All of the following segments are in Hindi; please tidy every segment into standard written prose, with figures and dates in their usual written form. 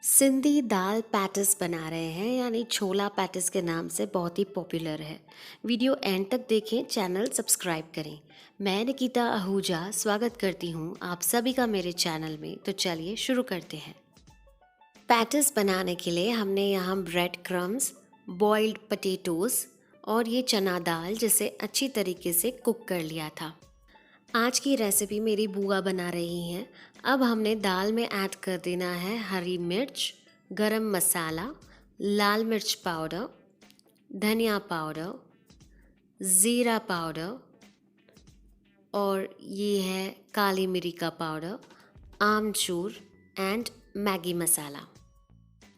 सिंधी दाल पैटिस बना रहे हैं यानी छोला पैटिस के नाम से बहुत ही पॉपुलर है। वीडियो एंड तक देखें, चैनल सब्सक्राइब करें। मैं निकिता आहूजा स्वागत करती हूँ आप सभी का मेरे चैनल में। तो चलिए शुरू करते हैं। पैटिस बनाने के लिए हमने यहाँ ब्रेड क्रम्स, बॉइल्ड पटेटोज़ और ये चना दाल जिसे अच्छी तरीके से कुक कर लिया था। आज की रेसिपी मेरी बुआ बना रही हैं। अब हमने दाल में ऐड कर देना है हरी मिर्च, गरम मसाला, लाल मिर्च पाउडर, धनिया पाउडर, ज़ीरा पाउडर और ये है काली मिरी का पाउडर, आमचूर एंड मैगी मसाला।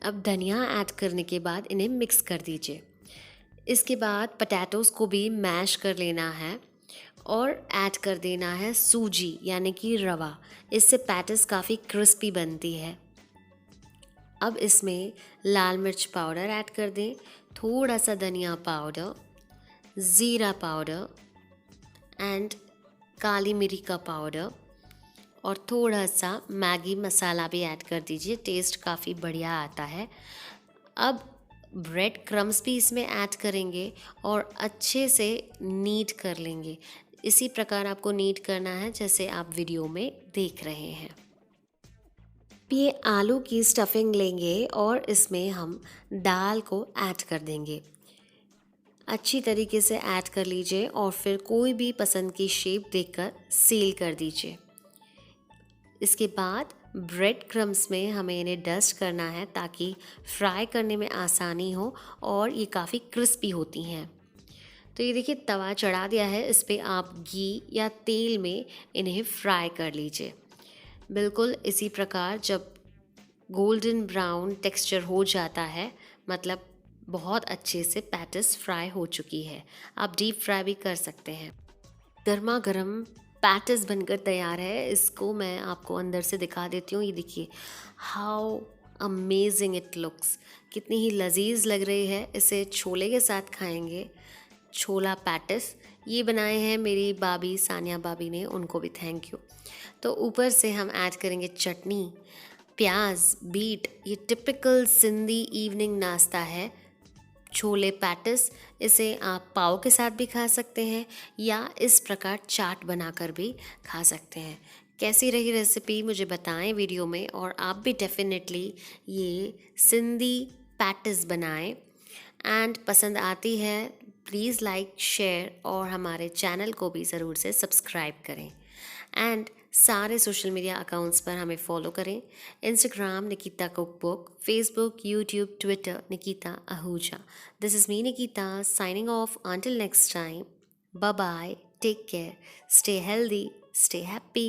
अब धनिया ऐड करने के बाद इन्हें मिक्स कर दीजिए। इसके बाद पटैटोज़ को भी मैश कर लेना है और ऐड कर देना है सूजी यानी कि रवा। इससे पैटिस काफ़ी क्रिस्पी बनती है। अब इसमें लाल मिर्च पाउडर ऐड कर दें, थोड़ा सा धनिया पाउडर, ज़ीरा पाउडर एंड काली मिरी का पाउडर और थोड़ा सा मैगी मसाला भी ऐड कर दीजिए। टेस्ट काफ़ी बढ़िया आता है। अब ब्रेड क्रम्स भी इसमें ऐड करेंगे और अच्छे से नीड कर लेंगे। इसी प्रकार आपको नीड करना है जैसे आप वीडियो में देख रहे हैं। ये आलू की स्टफिंग लेंगे और इसमें हम दाल को ऐड कर देंगे। अच्छी तरीके से ऐड कर लीजिए और फिर कोई भी पसंद की शेप देकर सील कर दीजिए। इसके बाद ब्रेड क्रम्स में हमें इन्हें डस्ट करना है ताकि फ्राई करने में आसानी हो और ये काफ़ी क्रिस्पी होती हैं। तो ये देखिए तवा चढ़ा दिया है, इस पर आप घी या तेल में इन्हें फ्राई कर लीजिए। बिल्कुल इसी प्रकार जब गोल्डन ब्राउन टेक्सचर हो जाता है मतलब बहुत अच्छे से पैटिस फ्राई हो चुकी है। आप डीप फ्राई भी कर सकते हैं। गर्मा गर्म पैटिस बनकर तैयार है। इसको मैं आपको अंदर से दिखा देती हूँ। ये देखिए हाउ अमेजिंग इट लुक्स, कितनी ही लजीज लग रही है। इसे छोले के साथ खाएंगे। छोला पैटिस ये बनाए हैं मेरी भाभी सानिया भाभी ने, उनको भी थैंक यू। तो ऊपर से हम ऐड करेंगे चटनी, प्याज, बीट। ये टिपिकल सिंधी इवनिंग नाश्ता है छोले पैटिस। इसे आप पाव के साथ भी खा सकते हैं या इस प्रकार चाट बनाकर भी खा सकते हैं। कैसी रही रेसिपी मुझे बताएं वीडियो में, और आप भी डेफिनेटली ये सिंधी पैटिस बनाएं। एंड पसंद आती है प्लीज़ लाइक, शेयर और हमारे चैनल को भी ज़रूर से सब्सक्राइब करें। एंड सारे सोशल मीडिया अकाउंट्स पर हमें फॉलो करें। Instagram Nikita cookbook, Facebook, YouTube, Twitter Nikita Ahuja. This is me Nikita signing off until next time. Bye bye, take care, stay healthy, stay happy.